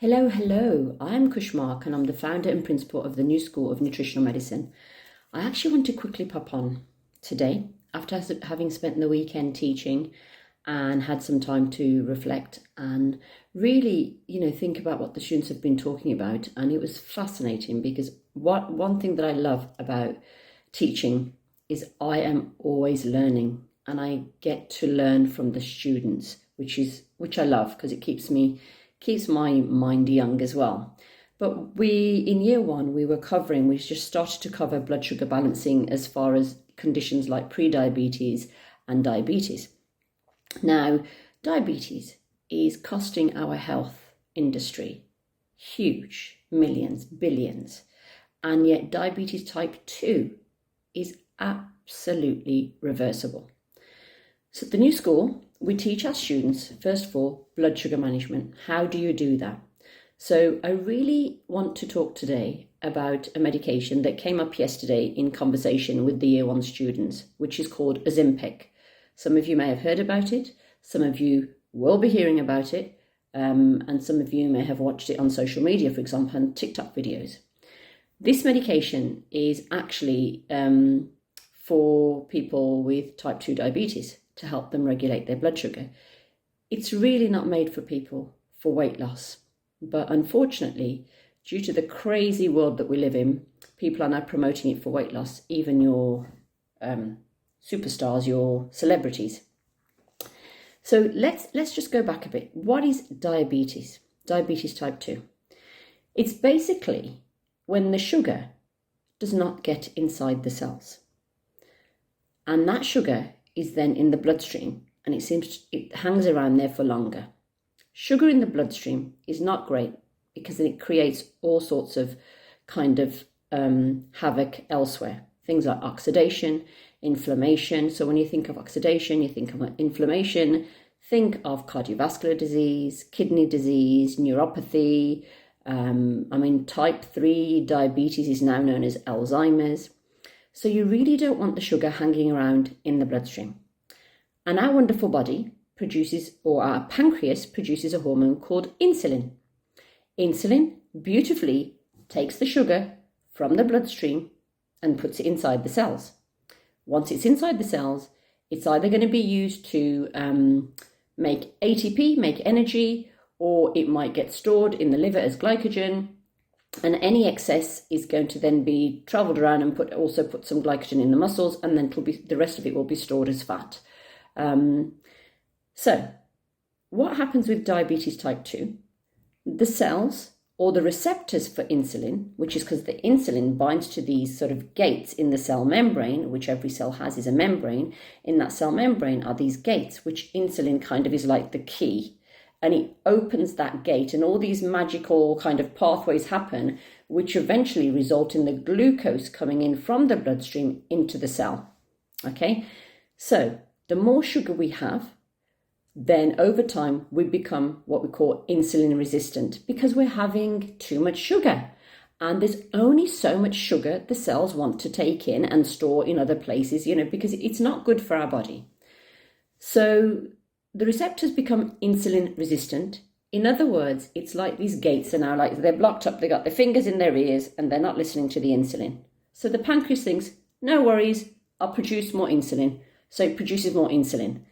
Hello. I'm Khush and I'm the founder and principal of the new School of Nutritional Medicine. I actually want to quickly pop on today after having spent the weekend teaching and had some time to reflect and really, think about what the students have been talking about. And it was fascinating because one thing that I love about teaching is I am always learning and I get to learn from the students, which I love because it keeps my mind young as well. But in year one, we just started to cover blood sugar balancing as far as conditions like pre-diabetes and diabetes. Now, diabetes is costing our health industry huge, millions, billions. And yet diabetes type 2 is absolutely reversible. So at the new school, we teach our students, first of all, blood sugar management. How do you do that? So I really want to talk today about a medication that came up yesterday in conversation with the year one students, which is called Ozempic. Some of you may have heard about it. Some of you will be hearing about it. And some of you may have watched it on social media, for example, on TikTok videos. This medication is actually for people with type 2 diabetes to help them regulate their blood sugar. It's really not made for people for weight loss. But unfortunately, due to the crazy world that we live in, people are now promoting it for weight loss, even your superstars, your celebrities. So let's just go back a bit. What is diabetes? Diabetes type 2. It's basically when the sugar does not get inside the cells. And that sugar is then in the bloodstream and it hangs around there for longer. Sugar in the bloodstream is not great because then it creates all sorts of havoc elsewhere. Things like oxidation, inflammation. So when you think of oxidation, you think of inflammation, think of cardiovascular disease, kidney disease, neuropathy. Type 3 diabetes is now known as Alzheimer's. So you really don't want the sugar hanging around in the bloodstream. And our wonderful body our pancreas produces a hormone called insulin. Insulin beautifully takes the sugar from the bloodstream and puts it inside the cells. Once it's inside the cells, it's either going to be used to make ATP, make energy, or it might get stored in the liver as glycogen. And any excess is going to then be travelled around and put some glycogen in the muscles, and then the rest of it will be stored as fat. So what happens with diabetes type 2? The cells or the receptors for insulin, which is because the insulin binds to these sort of gates in the cell membrane, which every cell has is a membrane. In that cell membrane are these gates, which insulin kind of is like the key. And it opens that gate and all these magical kind of pathways happen, which eventually result in the glucose coming in from the bloodstream into the cell. Okay, so the more sugar we have, then over time we become what we call insulin resistant because we're having too much sugar. And there's only so much sugar the cells want to take in and store in other places, because it's not good for our body. So the receptors become insulin resistant. In other words, it's like these gates are now they're blocked up, they got their fingers in their ears and they're not listening to the insulin. So the pancreas thinks, no worries, I'll produce more insulin. So it produces more insulin.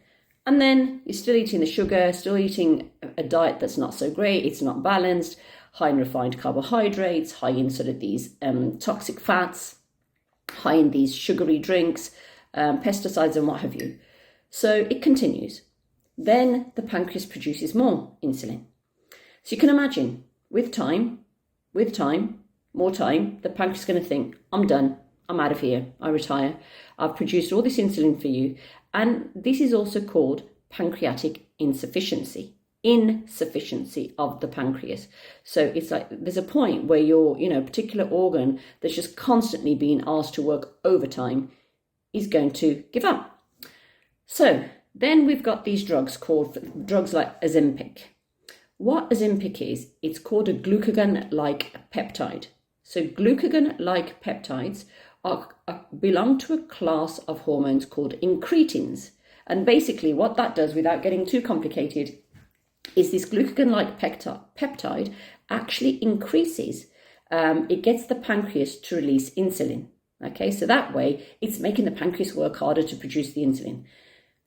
And then you're still eating the sugar, still eating a diet that's not so great, it's not balanced, high in refined carbohydrates, high in sort of these toxic fats, high in these sugary drinks, pesticides and what have you. So it continues. Then the pancreas produces more insulin. So you can imagine, with time, more time, the pancreas is going to think, I'm done, I'm out of here, I retire. I've produced all this insulin for you. And this is also called pancreatic insufficiency of the pancreas. So it's like there's a point where your, particular organ that's just constantly being asked to work overtime is going to give up. So then we've got these drugs like Ozempic. What Ozempic is, it's called a glucagon-like peptide. So glucagon-like peptides belong to a class of hormones called incretins. And basically what that does, without getting too complicated, is this glucagon-like peptide actually increases, it gets the pancreas to release insulin. Okay, so that way it's making the pancreas work harder to produce the insulin.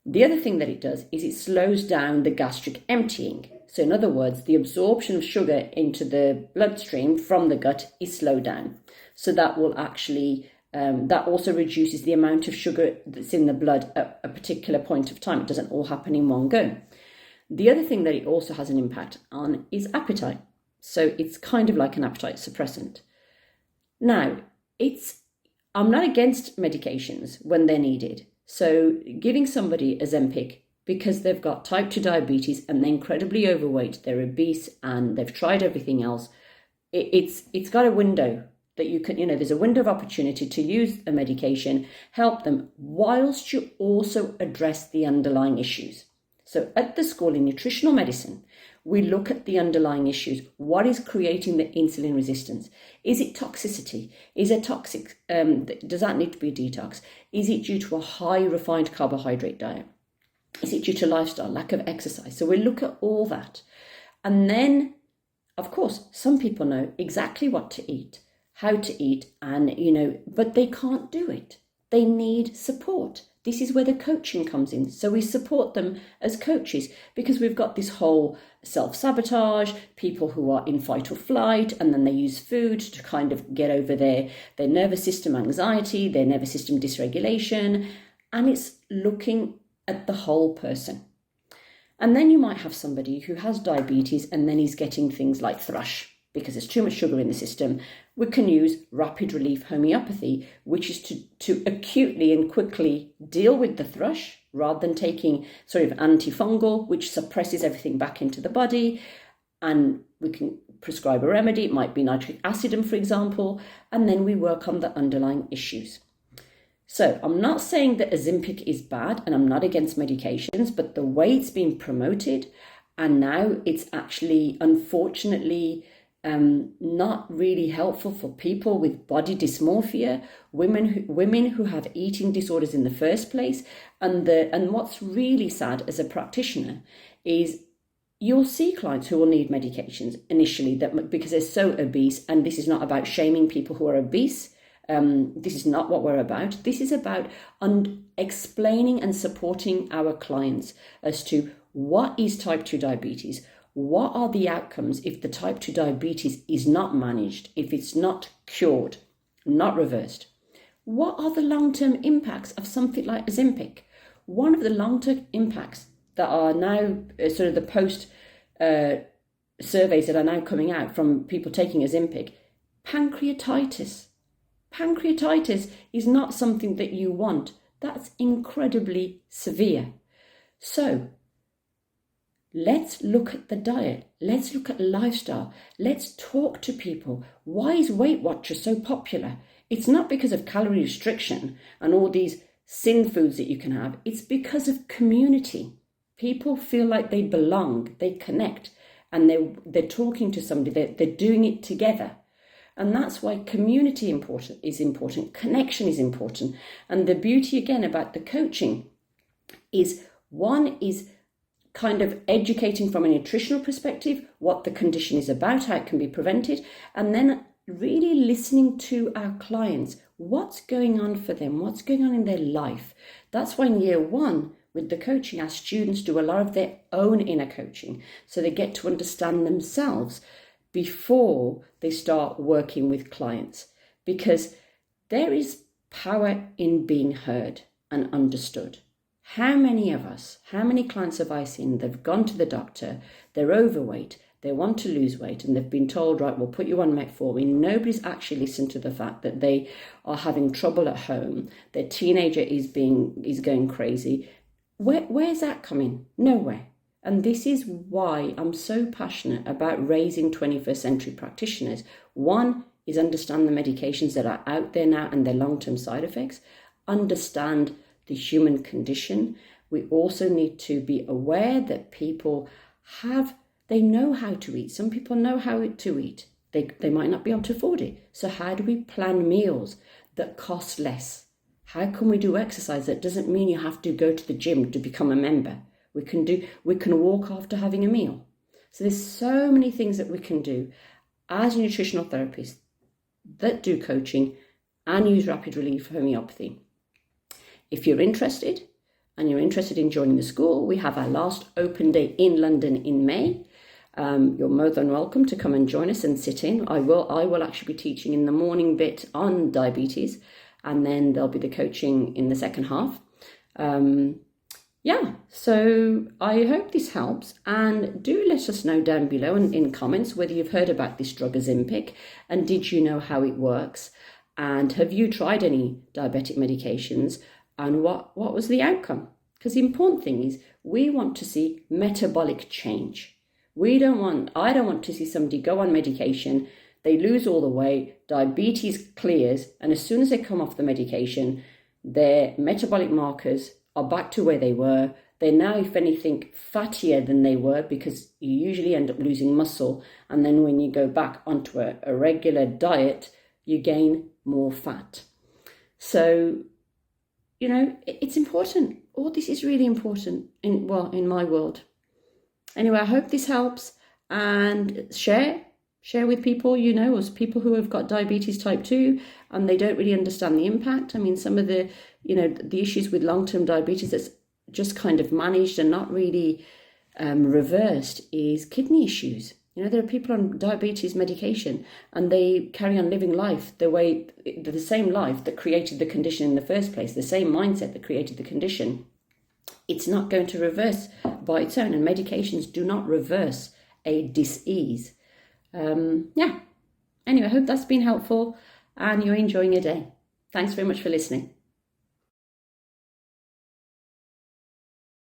The other thing that it does is it slows down the gastric emptying. So in other words, the absorption of sugar into the bloodstream from the gut is slowed down. So that will actually, that also reduces the amount of sugar that's in the blood at a particular point of time. It doesn't all happen in one go. The other thing that it also has an impact on is appetite. So it's kind of like an appetite suppressant. Now, I'm not against medications when they're needed. So giving somebody Ozempic because they've got type 2 diabetes and they're incredibly overweight, they're obese and they've tried everything else, it's got a window that you can, there's a window of opportunity to use a medication, help them, whilst you also address the underlying issues. So at the School of Nutritional Medicine, we look at the underlying issues. What is creating the insulin resistance? Is it toxicity? Is it toxic? Does that need to be a detox? Is it due to a high refined carbohydrate diet? Is it due to lifestyle, lack of exercise? So we look at all that. And then, of course, some people know exactly what to eat, how to eat, and, but they can't do it. They need support. This is where the coaching comes in. So we support them as coaches because we've got this whole self-sabotage, people who are in fight or flight, and then they use food to kind of get over their nervous system anxiety, their nervous system dysregulation, and it's looking at the whole person. And then you might have somebody who has diabetes and then he's getting things like thrush because there's too much sugar in the system. We can use Rapid Relief Homeopathy, which is to acutely and quickly deal with the thrush rather than taking sort of antifungal, which suppresses everything back into the body. And we can prescribe a remedy. It might be nitric acid, for example, and then we work on the underlying issues. So I'm not saying that Ozempic is bad and I'm not against medications, but the way it's been promoted and now it's actually, unfortunately, not really helpful for people with body dysmorphia, women who have eating disorders in the first place. And what's really sad as a practitioner is you'll see clients who will need medications initially because they're so obese. And this is not about shaming people who are obese. This is not what we're about. This is about explaining and supporting our clients as to what is type 2 diabetes. What are the outcomes if the type 2 diabetes is not managed, if it's not cured, not reversed? What are the long-term impacts of something like Ozempic? One of the long-term impacts that are now sort of the post surveys that are now coming out from people taking Ozempic, pancreatitis. Pancreatitis is not something that you want. That's incredibly severe. So, let's look at the diet. Let's look at lifestyle. Let's talk to people. Why is Weight Watchers so popular? It's not because of calorie restriction and all these sin foods that you can have. It's because of community. People feel like they belong, they connect, and they're talking to somebody. They're doing it together. And that's why community is important. Connection is important. And the beauty, again, about the coaching is one is kind of educating from a nutritional perspective, what the condition is about, how it can be prevented, and then really listening to our clients. What's going on for them? What's going on in their life? That's why in year one, with the coaching, our students do a lot of their own inner coaching. So they get to understand themselves before they start working with clients. Because there is power in being heard and understood. How many clients have I seen? They've gone to the doctor, they're overweight, they want to lose weight, and they've been told, right, we'll put you on metformin. Nobody's actually listened to the fact that they are having trouble at home. Their teenager is going crazy. Where's that coming? Nowhere. And this is why I'm so passionate about raising 21st century practitioners. One is understand the medications that are out there now and their long-term side effects, understand the human condition. We also need to be aware that people they know how to eat. Some people know how to eat. They might not be able to afford it. So how do we plan meals that cost less? How can we do exercise that doesn't mean you have to go to the gym to become a member? We can walk after having a meal. So there's so many things that we can do as nutritional therapists that do coaching and use Rapid Relief Homeopathy. If you're interested and you're interested in joining the school, we have our last open day in London in May. You're more than welcome to come and join us and sit in. I will actually be teaching in the morning bit on diabetes, and then there'll be the coaching in the second half. So I hope this helps, and do let us know down below and in comments whether you've heard about this drug Ozempic, and did you know how it works, and have you tried any diabetic medications, and what was the outcome? Because the important thing is we want to see metabolic change. I don't want to see somebody go on medication, they lose all the weight, diabetes clears, and as soon as they come off the medication, their metabolic markers are back to where they were. They're now, if anything, fattier than they were, because you usually end up losing muscle. And then when you go back onto a regular diet, you gain more fat. So, it's important. All this is really important in my world. Anyway, I hope this helps, and share with people, as people who have got diabetes type 2 and they don't really understand the impact. I mean, some of the, the issues with long-term diabetes that's just kind of managed and not really reversed is kidney issues. There are people on diabetes medication and they carry on living life the same life that created the condition in the first place, the same mindset that created the condition. It's not going to reverse by its own, and medications do not reverse a disease. Anyway, I hope that's been helpful and you're enjoying your day. Thanks very much for listening.